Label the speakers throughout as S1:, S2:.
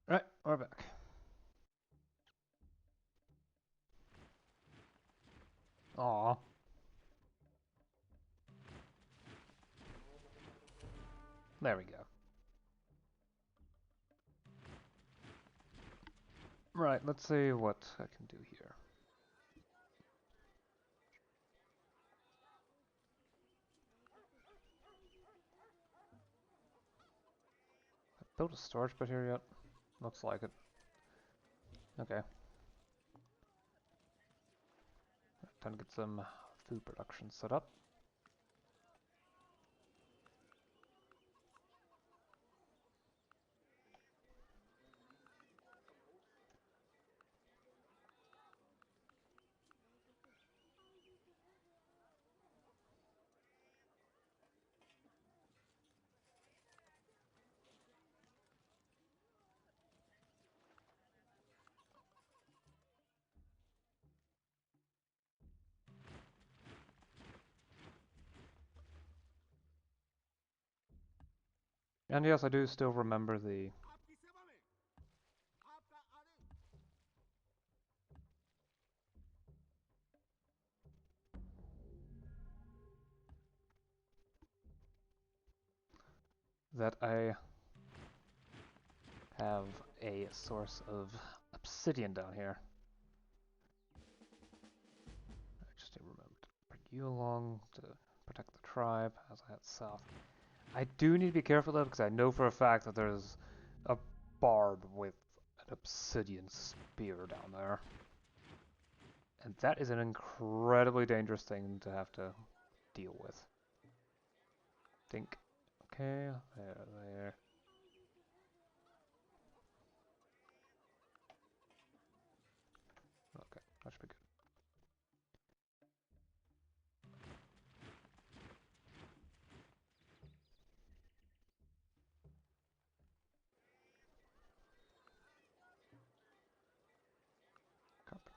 S1: Right, we're back. Aw. There we go. Right, let's see what I can do here. I built a storage pit here yet? Looks like it. Okay. Time to get some food production set up. And yes, I do still remember that I have a source of obsidian down here. I just need to remember to bring you along to protect the tribe as I head south. I do need to be careful though, because I know for a fact that there's a bard with an obsidian spear down there. And that is an incredibly dangerous thing to have to deal with. Think. Okay, there. Okay, that should be good.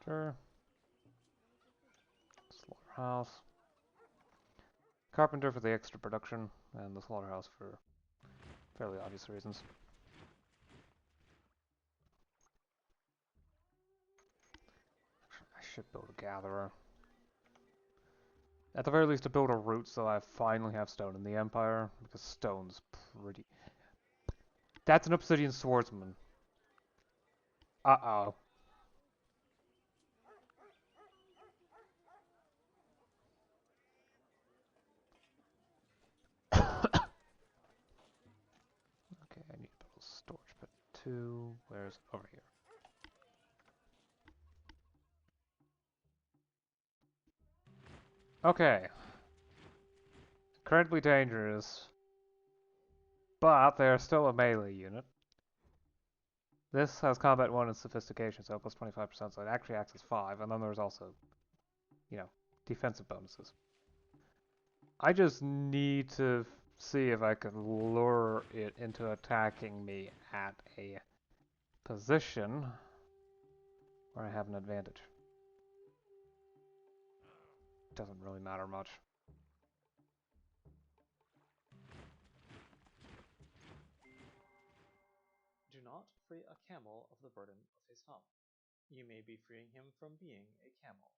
S1: Carpenter. Slaughterhouse. Carpenter for the extra production, and the slaughterhouse for fairly obvious reasons. I should build a gatherer. At the very least to build a route so I finally have stone in the Empire, because stone's pretty... That's an obsidian swordsman. Uh-oh. Okay, I need to build a storage pit too. Where's... over here. Okay. Incredibly dangerous, but they're still a melee unit. This has combat 1 and sophistication, so plus 25%, so it actually acts as 5, and then there's also, you know, defensive bonuses. I just need to see if I can lure it into attacking me at a position where I have an advantage. Doesn't really matter much.
S2: Do not free a camel of the burden of his hump. You may be freeing him from being a camel.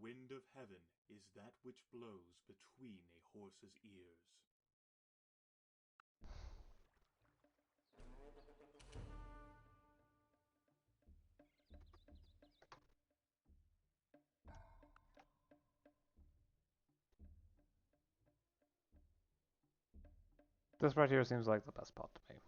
S3: wind of heaven is that which blows between a horse's ears.
S1: This right here seems like the best spot to me.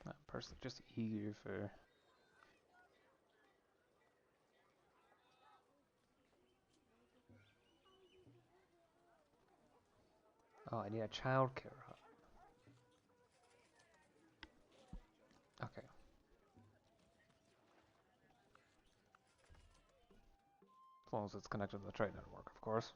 S1: I'm personally just eager for... Oh, I need a childcare hut. Okay. As long as it's connected to the trade network, of course.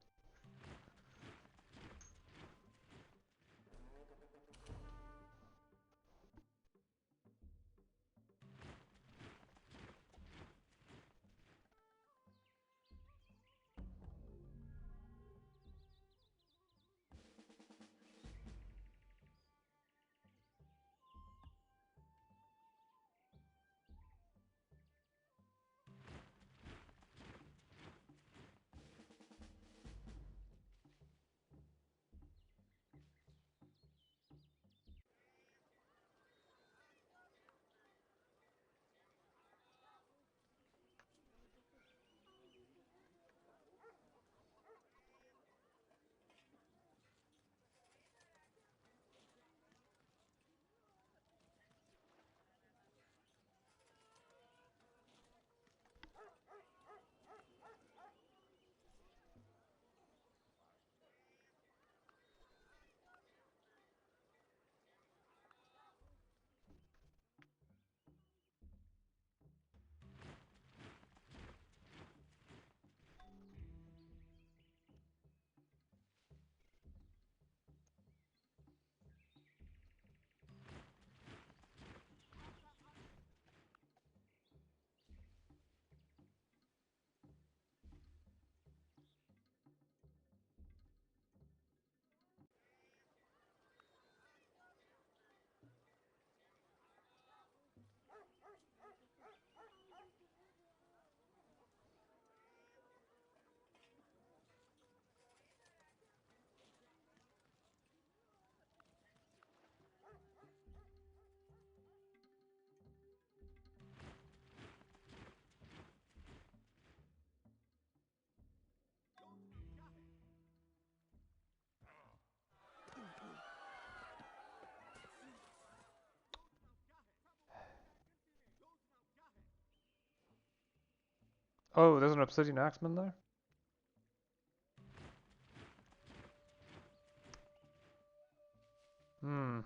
S1: Oh, there's an obsidian axeman there? Hmm.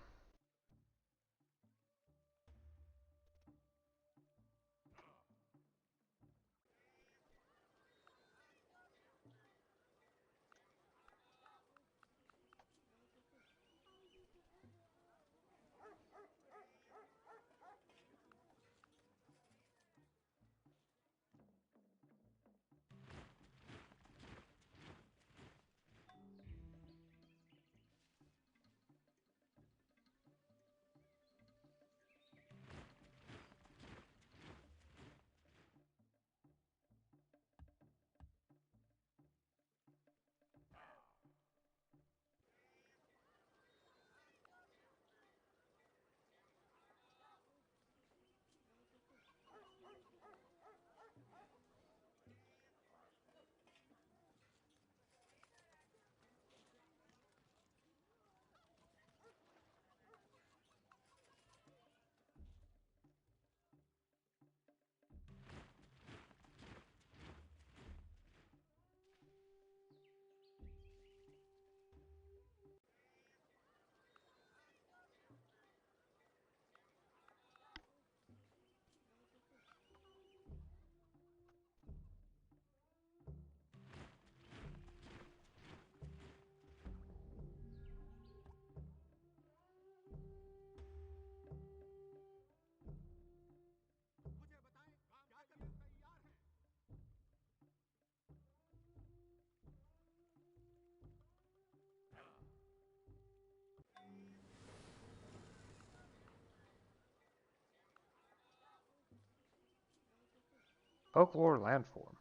S1: Folklore landform.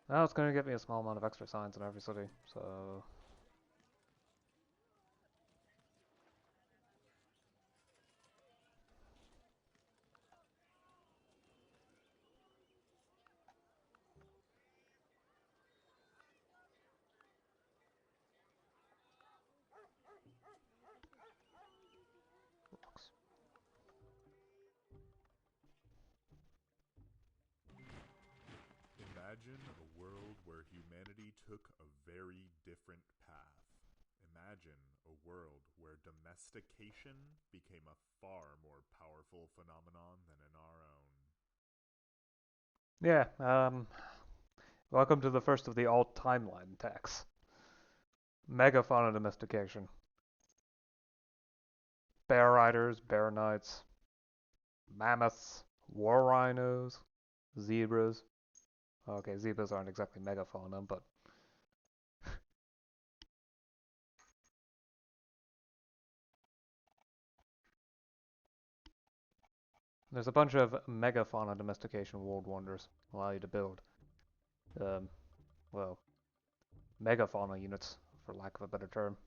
S1: Now it's going to give me a small amount of extra signs in every city, so...
S4: Imagine a world where humanity took a very different path. Imagine a world where domestication became a far more powerful phenomenon than in our own.
S1: Yeah, welcome to the first of the alt timeline attacks. Megafauna domestication. Bear riders, bear knights, mammoths, war rhinos, zebras. Okay, zebras aren't exactly megafauna, but... There's a bunch of megafauna domestication world wonders allow you to build, well, megafauna units, for lack of a better term.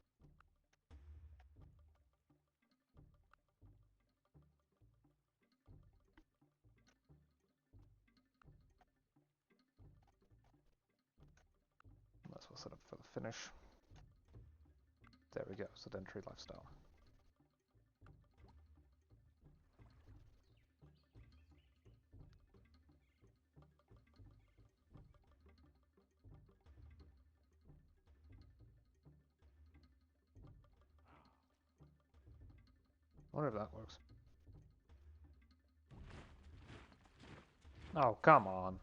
S1: Might as well set up for the finish. There we go, sedentary lifestyle. Wonder if that works. Oh, come on.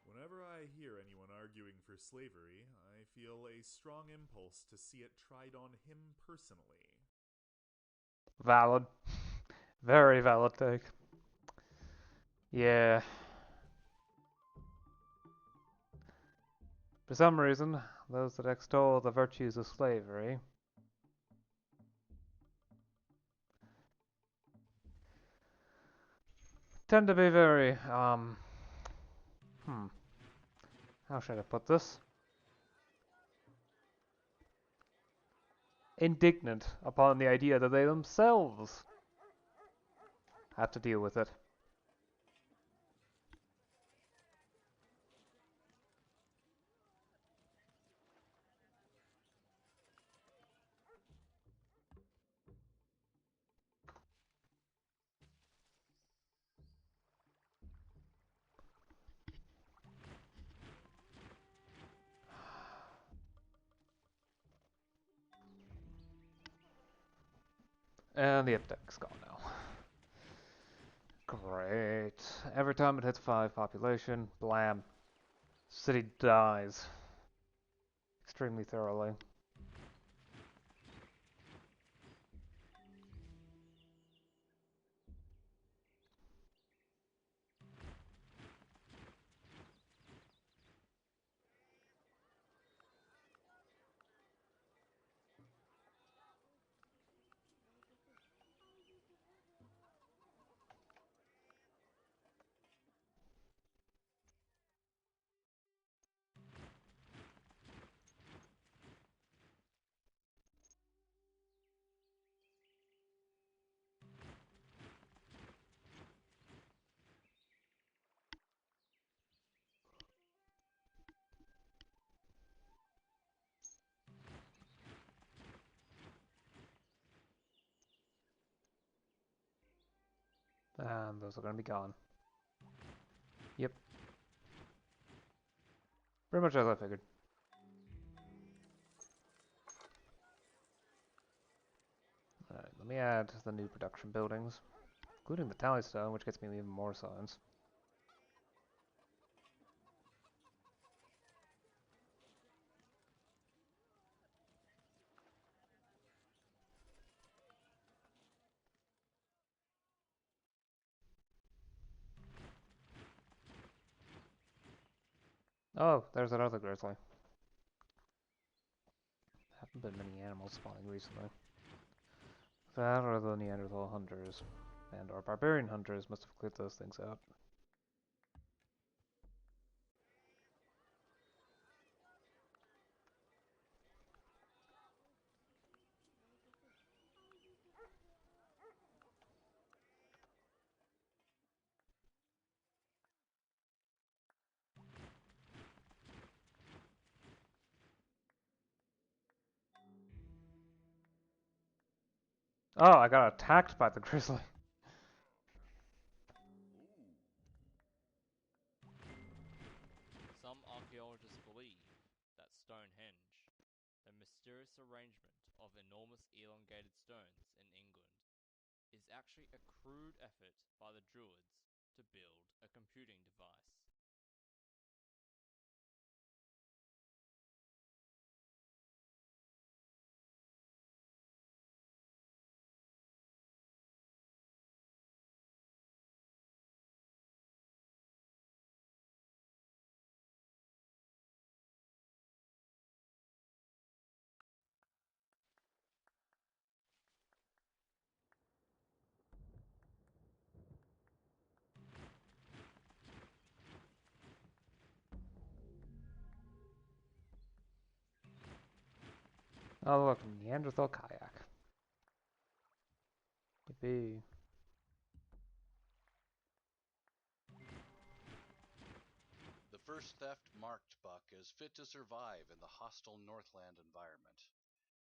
S4: Whenever I hear anyone arguing for slavery, I feel a strong impulse to see it tried on him personally.
S1: Valid. Very valid take. Yeah. For some reason, those that extol the virtues of slavery tend to be very, how should I put this? Indignant upon the idea that they themselves have to deal with it. And the epidemic's gone now. Great. Every time it hits 5 population, blam. City dies. Extremely thoroughly. And those are going to be gone. Yep. Pretty much as I figured. Alright, let me add the new production buildings, including the tally stone, which gets me even more science. Oh, there's that other grizzly. Haven't been many animals spawning recently. That or the Neanderthal hunters. And our barbarian hunters must have cleared those things out. Oh, I got attacked by the grizzly.
S5: Some archaeologists believe that Stonehenge, the mysterious arrangement of enormous elongated stones in England, is actually a crude effort by the Druids to build a computing device.
S1: Oh look, Neanderthal kayak. Yippee.
S6: The first theft marked Buck as fit to survive in the hostile Northland environment.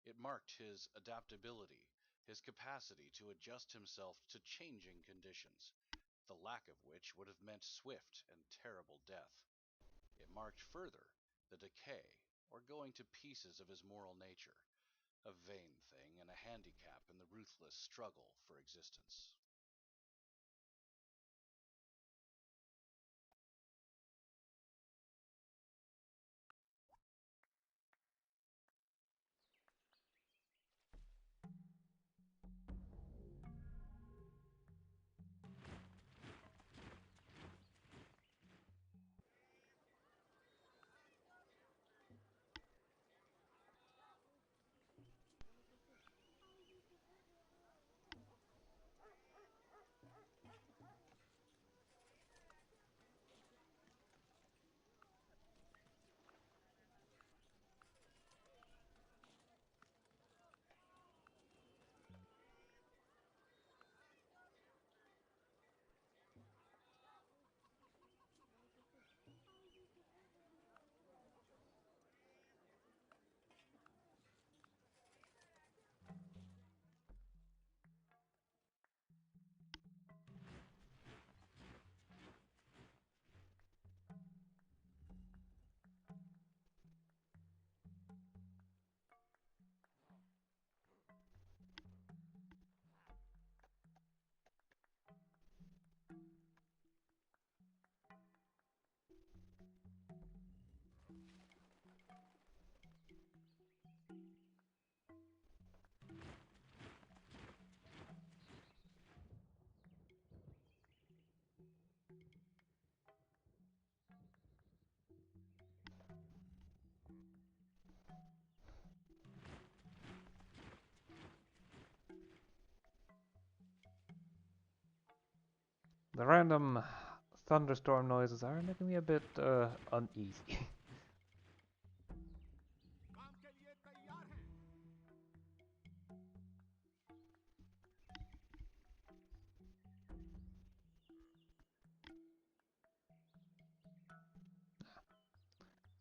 S6: It marked his adaptability, his capacity to adjust himself to changing conditions, the lack of which would have meant swift and terrible death. It marked further the decay, or going to pieces of his moral nature, a vain thing and a handicap in the ruthless struggle for existence.
S1: The random thunderstorm noises are making me a bit uneasy.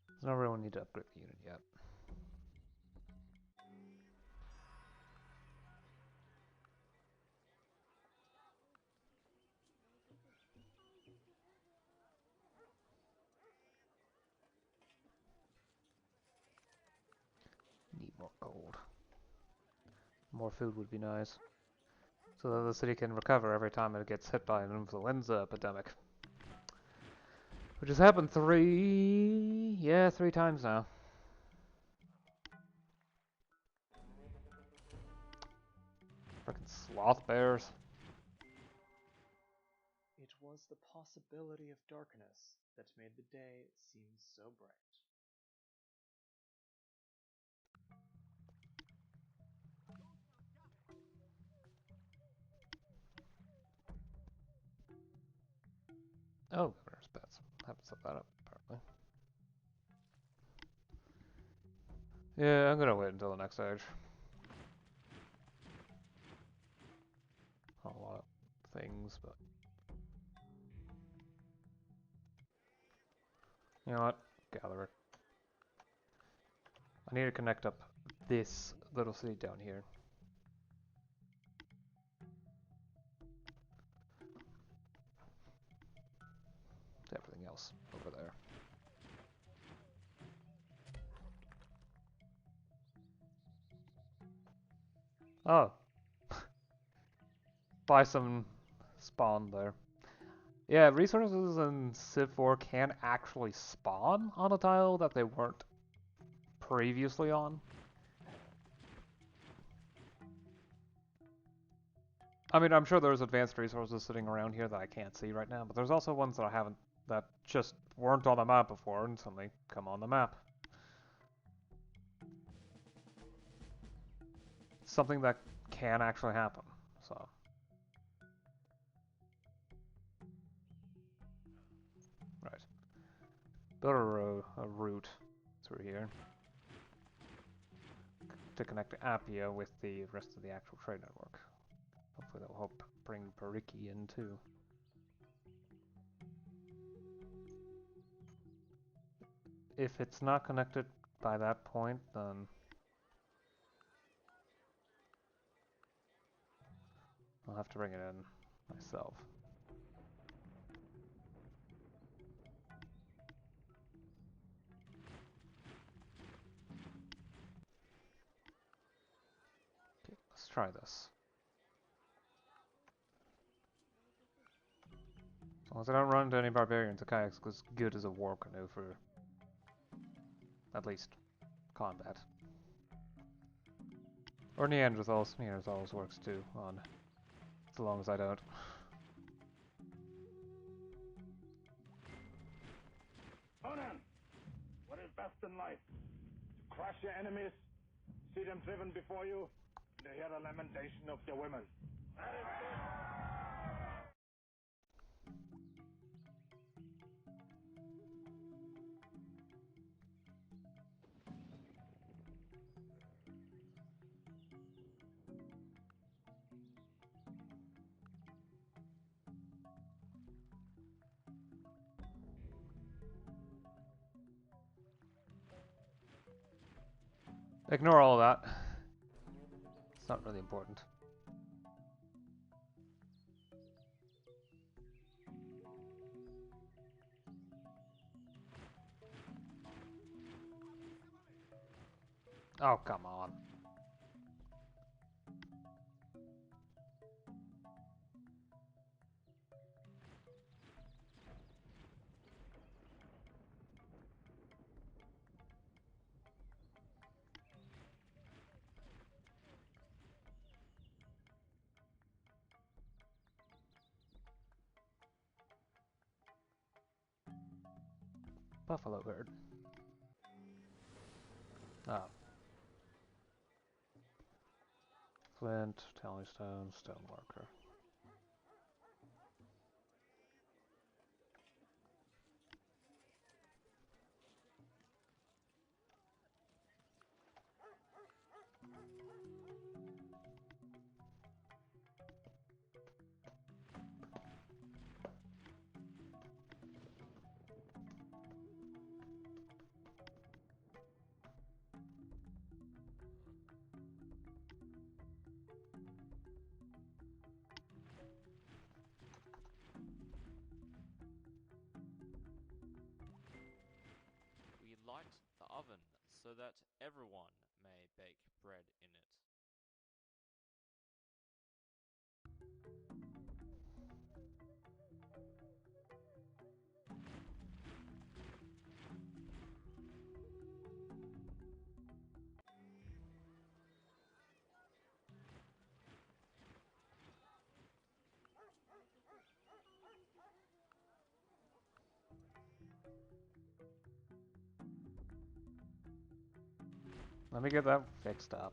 S1: There's no real need to upgrade the unit yet. more gold. More food would be nice. So that the city can recover every time it gets hit by an influenza epidemic. Which has happened three times now. Frickin' sloth bears.
S2: It was the possibility of darkness that made the day seem so bright.
S1: Oh, governor's bets. Haven't set that up, apparently. Yeah, I'm gonna wait until the next stage. A lot of things, but... You know what? Gather it. I need to connect up this little city down here. To everything else over there. Oh. Buy some spawn there. Yeah, resources in Civ 4 can actually spawn on a tile that they weren't previously on. I mean, I'm sure there's advanced resources sitting around here that I can't see right now, but there's also ones that I haven't, that just weren't on the map before and suddenly come on the map. Something that can actually happen, so. Right. Build a route through here to connect Appia with the rest of the actual trade network. Hopefully that will help bring Bariki in too. If it's not connected by that point, then I'll have to bring it in myself. Okay, let's try this. As long as I don't run into any barbarians, the kayak's as good as a war canoe for at least combat. Or Neanderthals. Neanderthals works too, on as long as I don't.
S7: Conan, what is best in life? To crush your enemies, see them driven before you, and to hear the lamentation of your women. That is
S1: Ignore all that. It's not really important. Oh, come on. Buffalo herd. Oh. Flint, tally stone, stone marker.
S5: so that everyone may bake bread in it.
S1: Let me get that fixed up.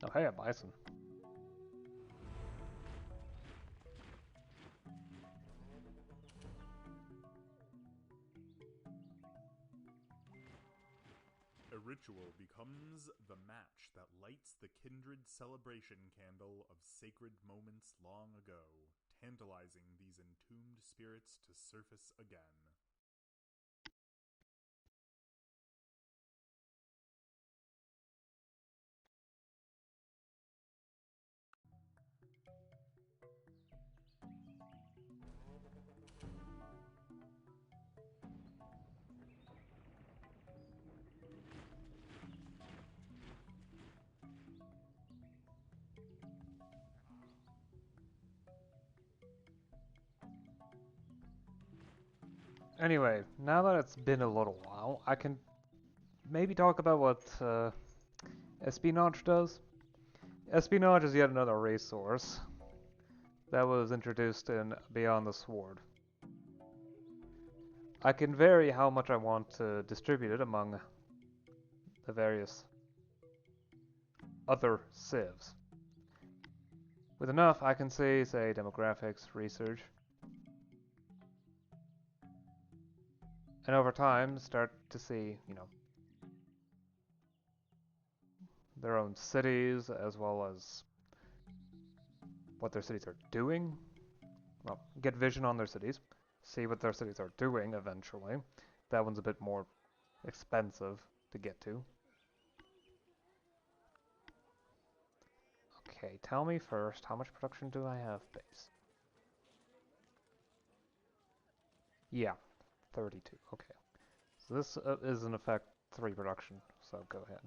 S1: Oh, hey, a bison.
S4: A ritual becomes the match that lights the kindred celebration candle of sacred moments long ago, tantalizing these entombed spirits to surface again.
S1: Anyway, now that it's been a little while, I can maybe talk about what espionage does. Espionage is yet another resource that was introduced in Beyond the Sword. I can vary how much I want to distribute it among the various other civs. With enough, I can see, say, demographics, research, and over time start to see, their own cities as well as what their cities are doing. Well, get vision on their cities, see what their cities are doing eventually. That one's a bit more expensive to get to. Okay, tell me first, how much production do I have base? Yeah, 32, okay. So this is in effect 3 production, so go ahead.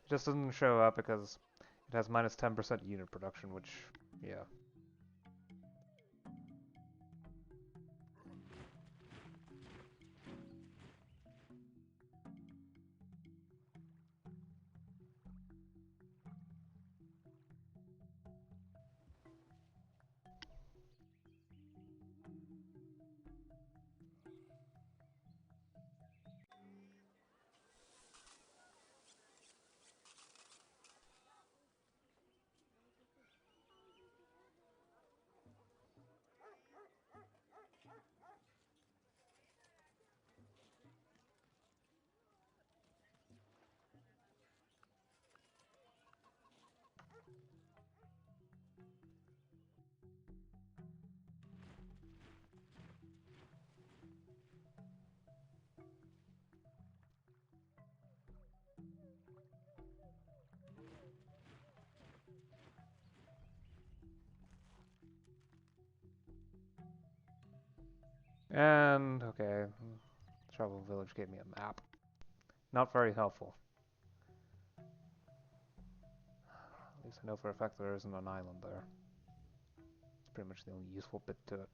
S1: It just doesn't show up because it has minus 10% unit production, which, yeah. And, okay, Travel Village gave me a map. Not very helpful. least I know for a fact there isn't an island there. It's pretty much the only useful bit to it.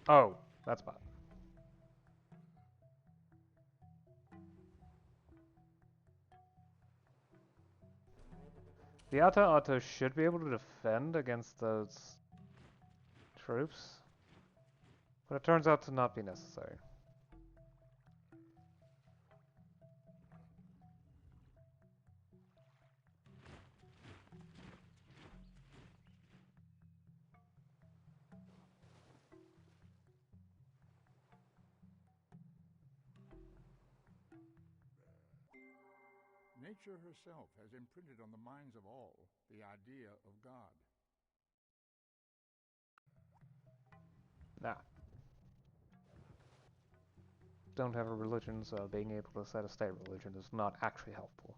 S1: Oh, that's bad. The Ata should be able to defend against those troops, but it turns out to not be necessary.
S7: Nature herself has imprinted on the minds of all the idea of God.
S1: Nah. Don't have a religion, so being able to set a state religion is not actually helpful.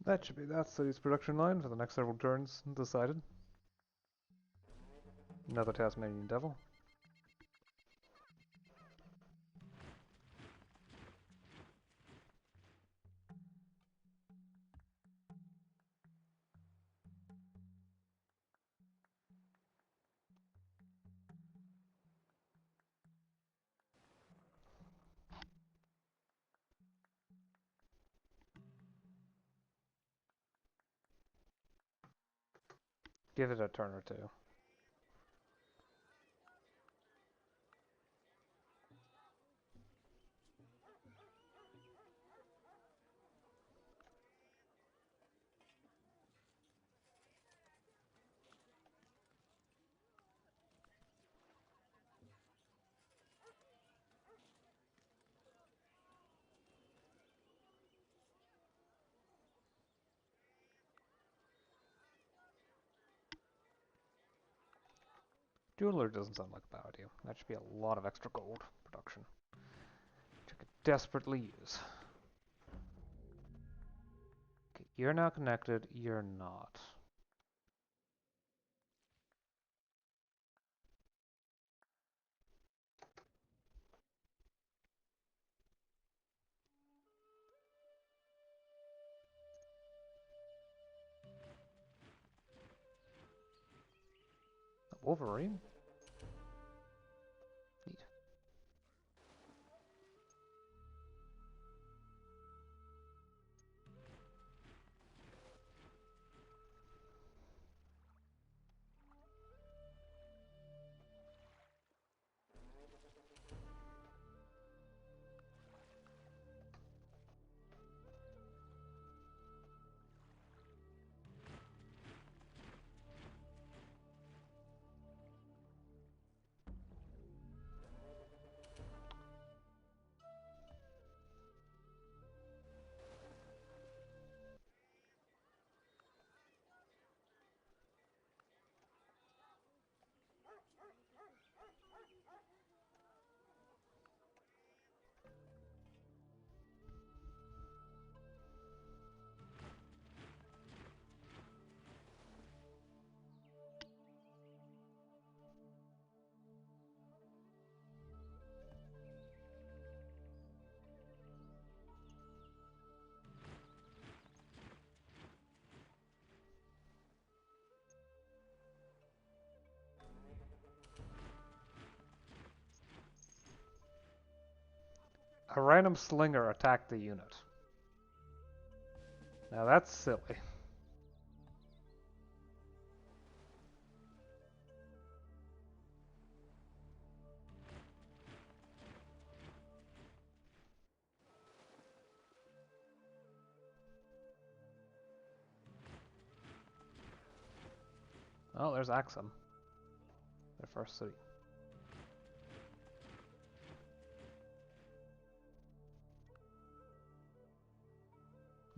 S1: That should be that city's production line for the next several turns decided. Another Tasmanian devil. Give it a turn or two. Jeweler doesn't sound like a bad idea. That should be a lot of extra gold production, which I could desperately use. Okay, you're now connected, you're not. Wolverine? Neat. A random slinger attacked the unit. Now that's silly. Oh, there's Axum. Their first city.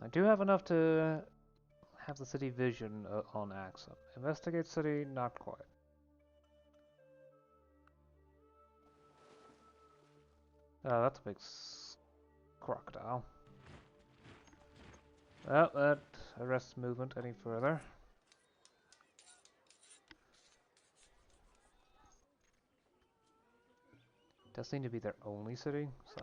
S1: I do have enough to have the city vision on Axum. Investigate city, not quite. Oh, that's a big crocodile. Well, that arrests movement any further. Does seem to be their only city, so.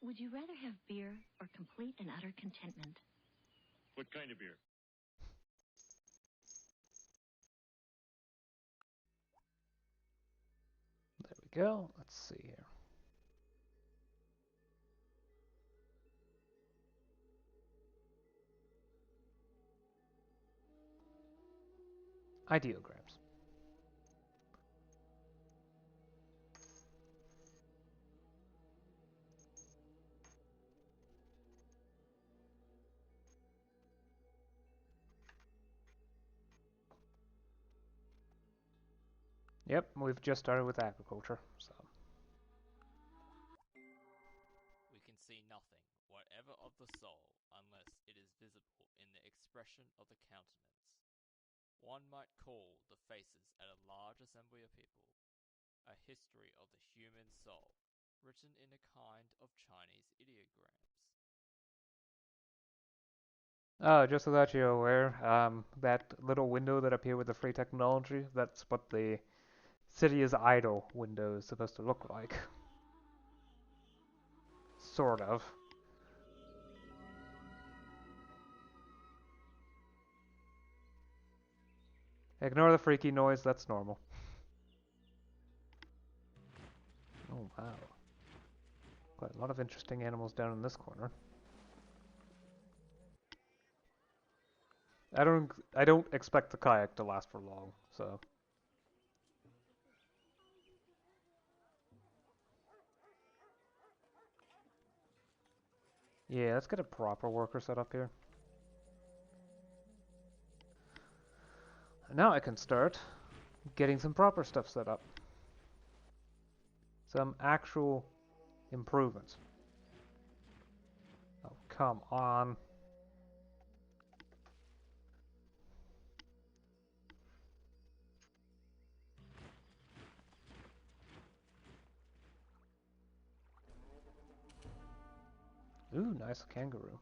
S8: Would you rather have beer or complete and utter contentment?
S7: What kind of beer?
S1: There we go. Let's see here. Ideograms. Yep, we've just started with agriculture, so.
S5: We can see nothing, whatever of the soul, unless it is visible in the expression of the countenance. One might call the faces at a large assembly of people a history of the human soul, written in a kind of Chinese ideograms.
S1: Oh, just so that you're aware, that little window that appeared with the free technology, that's what the city is idle window is supposed to look like. Sort of. Ignore the freaky noise, that's normal. Oh, wow. Quite a lot of interesting animals down in this corner. I don't expect the kayak to last for long, so. Yeah, let's get a proper worker set up here. Now I can start getting some proper stuff set up. Some actual improvements. Oh, come on. Ooh, nice kangaroo.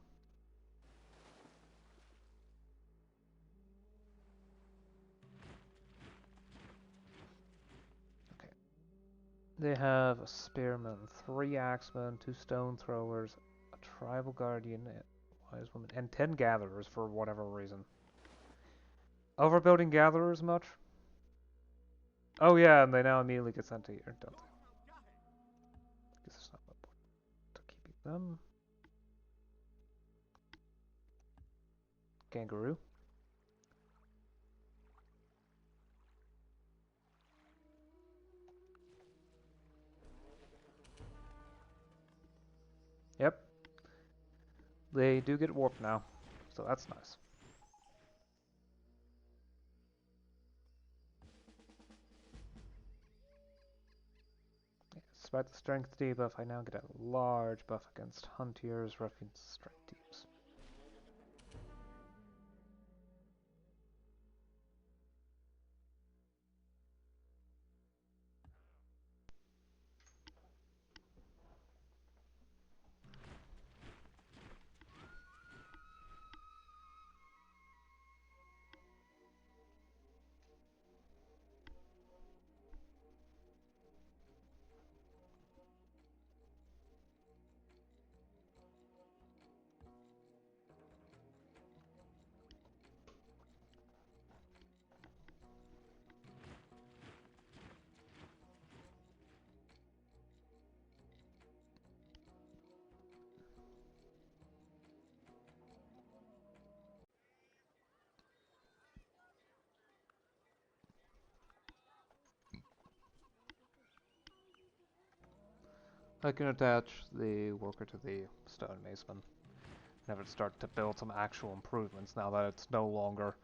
S1: Okay. They have a spearman, 3 axemen, 2 stone throwers, a tribal guardian, a wise woman, and 10 gatherers for whatever reason. Overbuilding gatherers much? Oh yeah, and they now immediately get sent to here, don't they? Guess it's not my point to keeping them. Kangaroo. Yep. They do get warped now, so that's nice. Despite the strength debuff, I now get a large buff against Hunters, Ruffians, strength teams. I can attach the worker to the stonemason and have it start to build some actual improvements now that it's no longer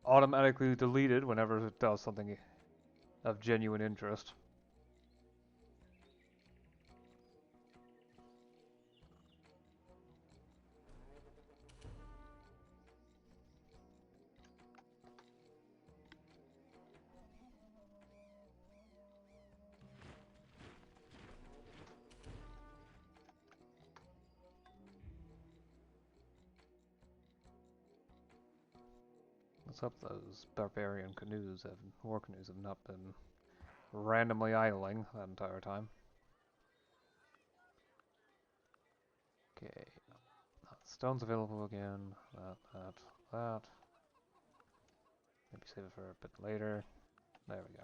S1: automatically deleted whenever it does something of genuine interest. Let's hope those barbarian war canoes have not been randomly idling that entire time. Okay, stone's available again. That. Maybe save it for a bit later. There we go.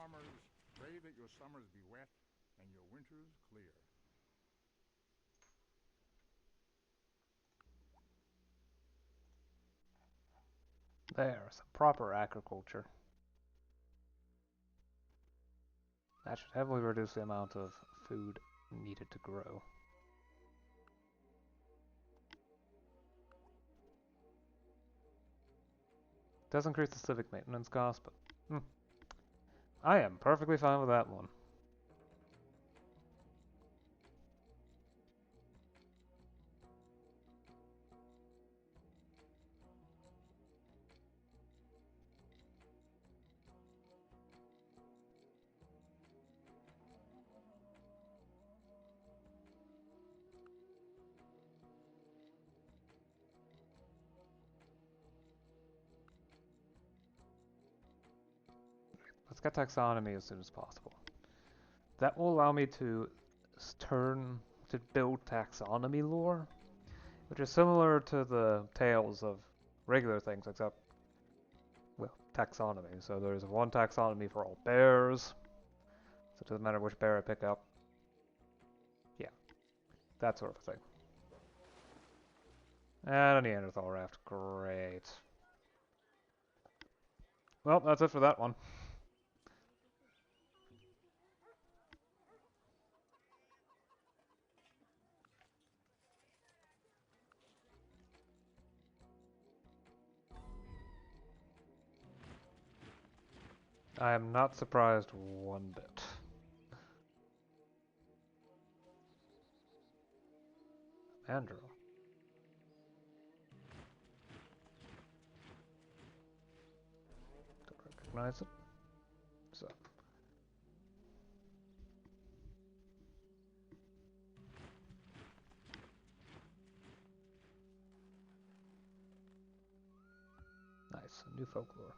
S9: farmers pray that your summers be wet and your winters clear.
S1: There's proper agriculture. That should heavily reduce the amount of food needed to grow. Does increase the civic maintenance cost, but I am perfectly fine with that one. Let's get taxonomy as soon as possible. That will allow me to build taxonomy lore, which is similar to the tales of regular things, except, well, taxonomy. So there's one taxonomy for all bears, so it doesn't matter which bear I pick up. Yeah, that sort of thing. And a Neanderthal raft, great. Well, that's it for that one. I am not surprised one bit. Andrew. Don't recognize it. So. Nice, new folklore.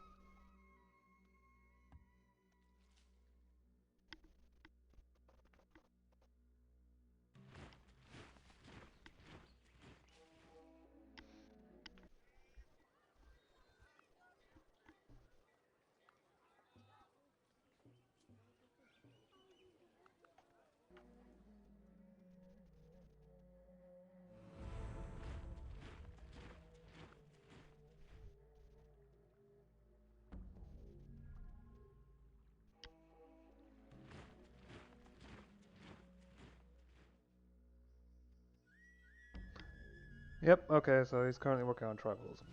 S1: Yep, okay, so he's currently working on tribalism.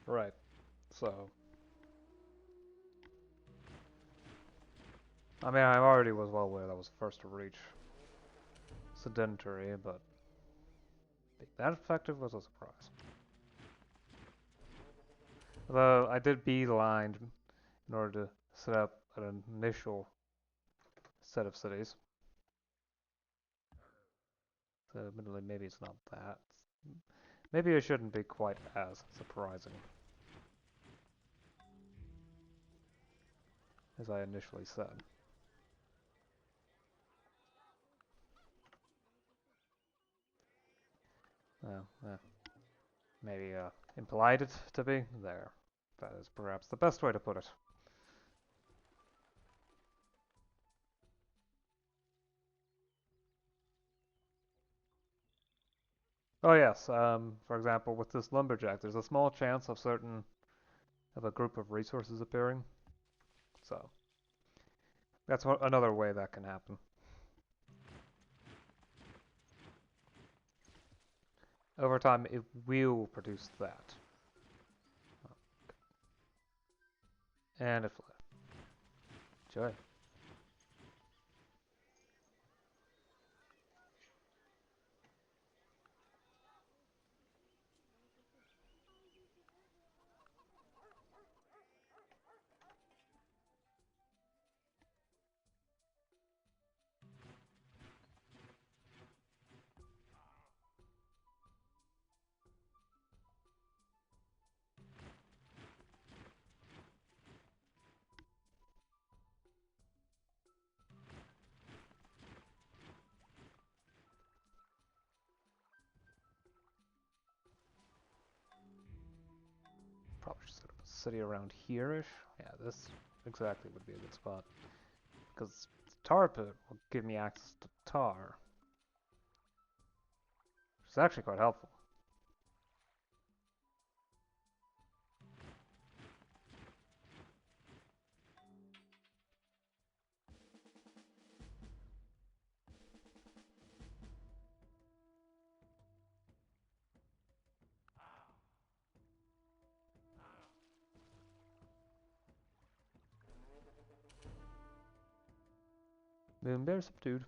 S1: Right, so... I mean, I already was well aware that was the first to reach sedentary, but being that effective was a surprise. Although I did beeline in order to set up an initial set of cities. So admittedly, maybe it's not that. Maybe it shouldn't be quite as surprising as I initially said. Maybe impolite it to be. There. That is perhaps the best way to put it. Oh yes, for example, with this lumberjack, there's a small chance of a group of resources appearing. So, that's another way that can happen. Over time, it will produce that. And it fled. Joy. Probably should set up a city around here-ish. Yeah, this exactly would be a good spot. Because tar pit will give me access to tar. Which is actually quite helpful. Moon bear subdued.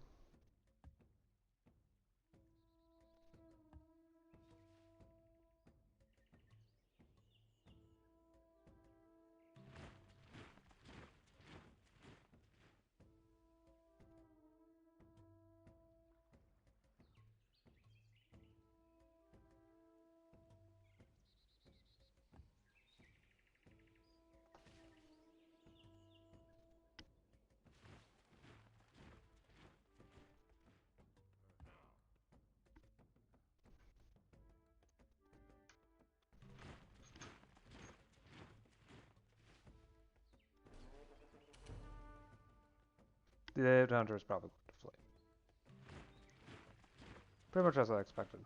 S1: The hunter is probably going to flee. Pretty much as I expected.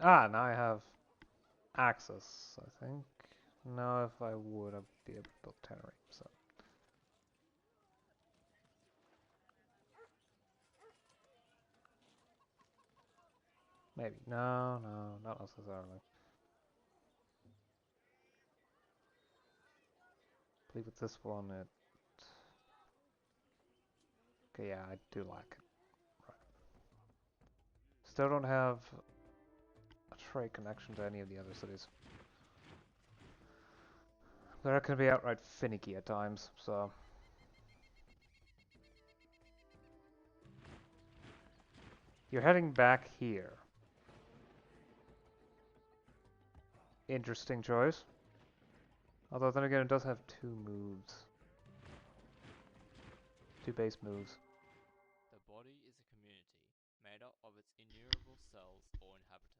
S1: Ah, now I have access, I think. Now if I would, I'd be able to build tannery, so. Maybe. No, not necessarily. I believe with this one it... Okay, yeah, I do like it. Right. Still don't have a trade connection to any of the other cities. That can be outright finicky at times, so... You're heading back here. Interesting choice. Although then again, it does have two moves. Two base moves.
S5: The body is a community made up of its innumerable cells or inhabitants.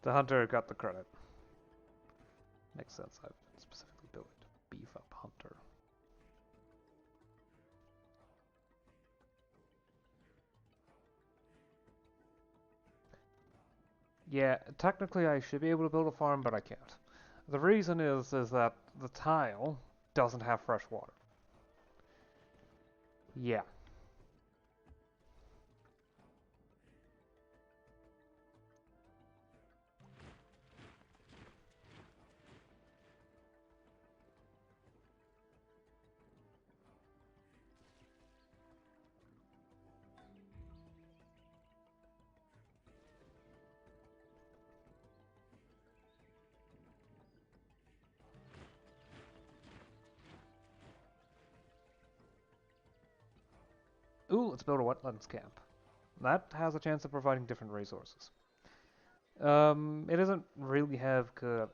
S1: The hunter got the credit. Makes sense. I've specifically built it to beef up hunter. Yeah, technically I should be able to build a farm, but I can't. The reason is that the tile doesn't have fresh water. Yeah. Ooh, let's build a wetlands camp. That has a chance of providing different resources. It doesn't really have good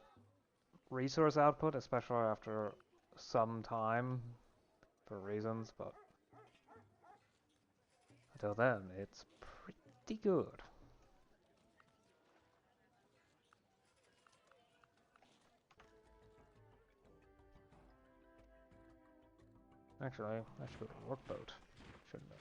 S1: resource output, especially after some time, for reasons, but until then, it's pretty good. Actually, I should build a workboat, shouldn't I?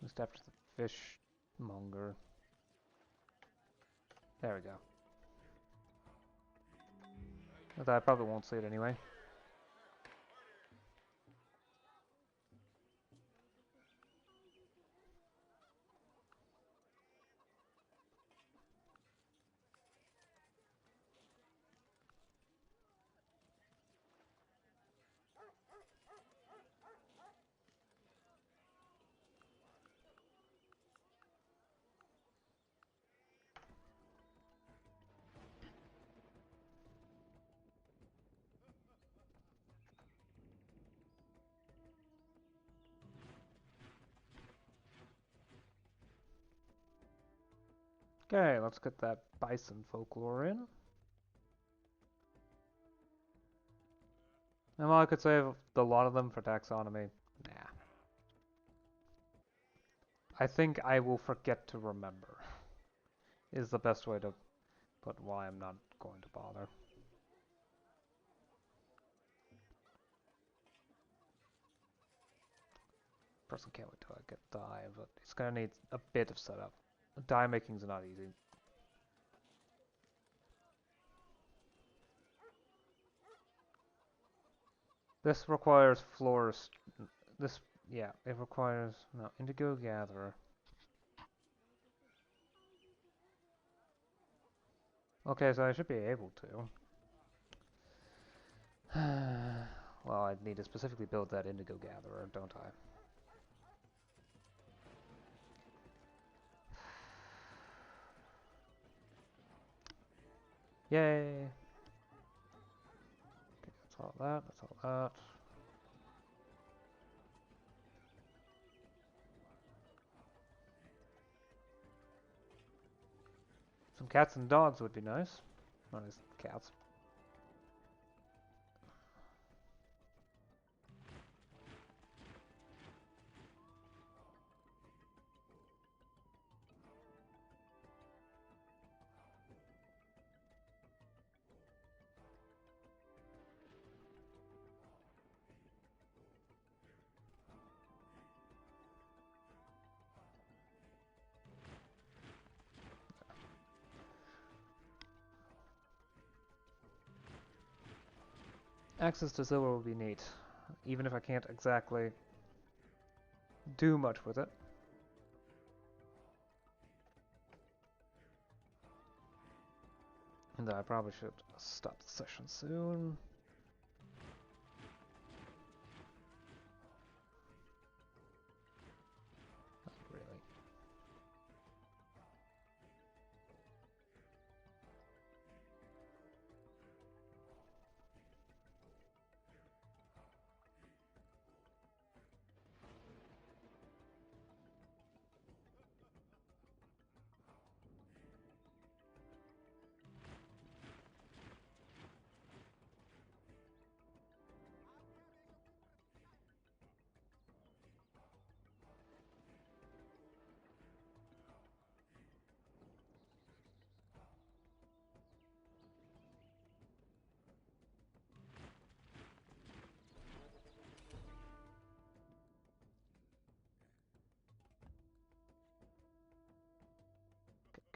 S1: Just after the fishmonger. There we go. But I probably won't see it anyway. Okay, let's get that bison folklore in. And while I could save a lot of them for taxonomy, nah. I think I will forget to remember, is the best way to put why I'm not going to bother. Person can't wait till I get dye, but it's gonna need a bit of setup. Dye making's not easy. This requires florist. This, yeah, it requires no indigo gatherer. Okay, so I should be able to. Well, I'd need to specifically build that indigo gatherer, don't I? Yay! Okay, that's all that, that's all that. Some cats and dogs would be nice. Not as cats. Access to silver would be neat, even if I can't exactly do much with it. And I probably should stop the session soon. Not really.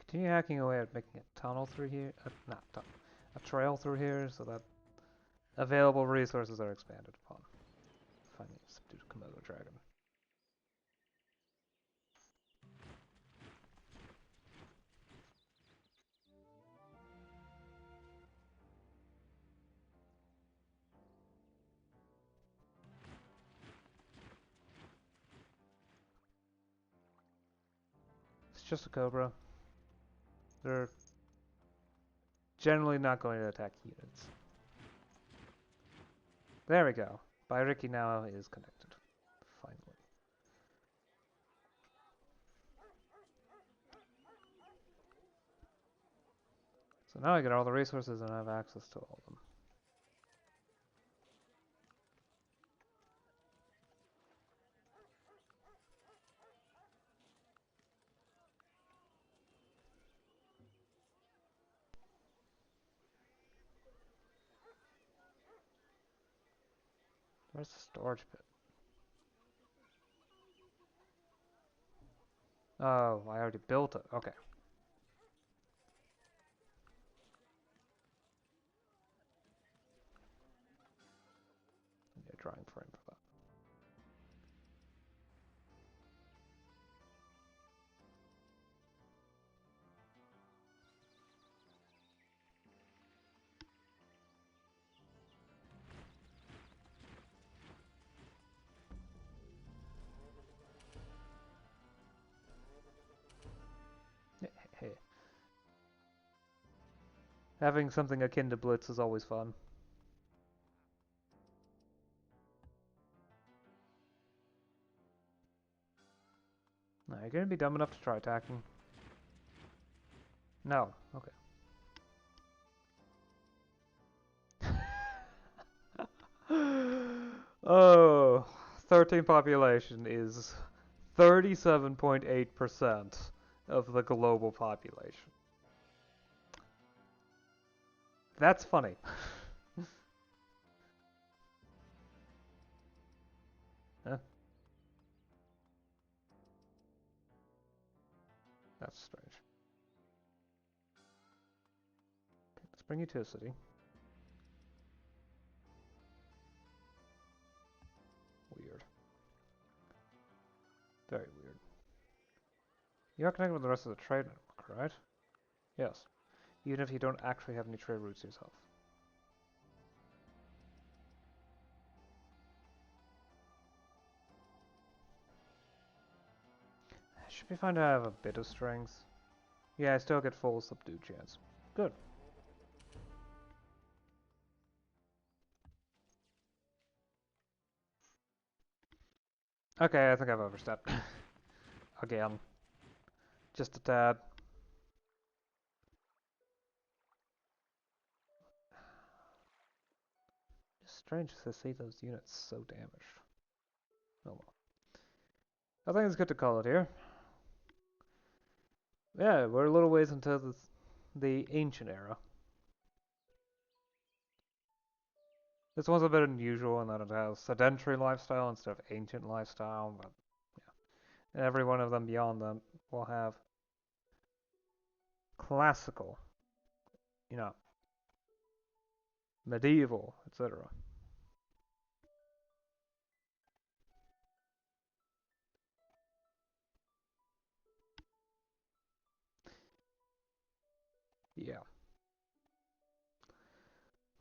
S1: Continue hacking away at making a tunnel through here, not tunnel, a trail through here so that available resources are expanded upon. Finally subdued a Komodo dragon. It's just a cobra. They're generally not going to attack units. There we go. Bairiki now is connected. Finally. So now I get all the resources and I have access to all of them. Where's the storage pit? Oh, I already built it. Okay. I need a drawing frame for that. Hey. Having something akin to Blitz is always fun. Now, you're gonna be dumb enough to try attacking. No. Okay. Oh, 13 population is 37.8% of the global population. That's funny. Huh? That's strange. Okay, let's bring you to a city. Weird. Very weird. You are connected with the rest of the trade network, right? Yes. Even if you don't actually have any trade routes yourself. Should be fine to have a bit of strength. Yeah, I still get full subdue chance. Good. Okay, I think I've overstepped. Again. Just a tad. It's strange to see those units so damaged. Oh well. I think it's good to call it here. Yeah, we're a little ways into the ancient era. This one's a bit unusual in that it has sedentary lifestyle instead of ancient lifestyle, but yeah. And every one of them beyond them will have classical, you know, medieval, etc. Yeah.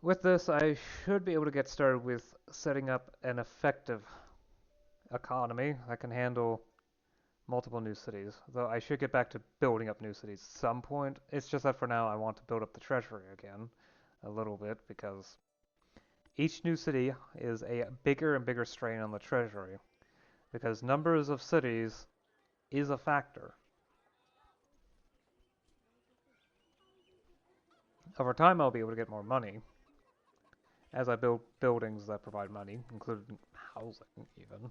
S1: With this, I should be able to get started with setting up an effective economy that can handle multiple new cities. Though I should get back to building up new cities at some point. It's just that for now I want to build up the treasury again a little bit because each new city is a bigger and bigger strain on the treasury because numbers of cities is a factor. Over time I'll be able to get more money as I build buildings that provide money, including housing even.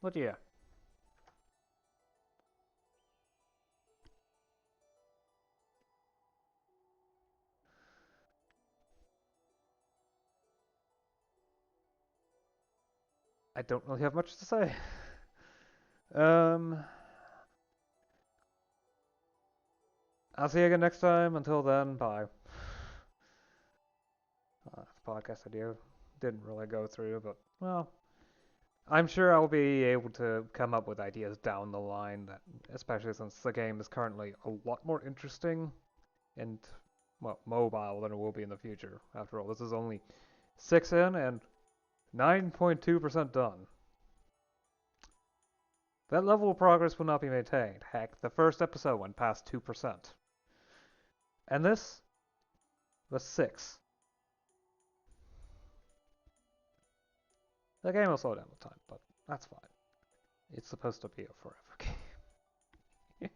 S1: But yeah. I don't really have much to say. I'll see you again next time. Until then, bye. The podcast idea didn't really go through, but, well, I'm sure I'll be able to come up with ideas down the line, that, especially since the game is currently a lot more interesting and, well, mobile than it will be in the future. After all, this is only 6 in and 9.2% done. That level of progress will not be maintained. Heck, the first episode went past 2%. And this was 6. The game will slow down with time, but that's fine. It's supposed to be a forever game.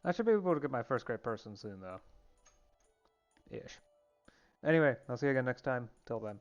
S1: I should be able to get my first great person soon, though. Ish. Anyway, I'll see you again next time. Till then.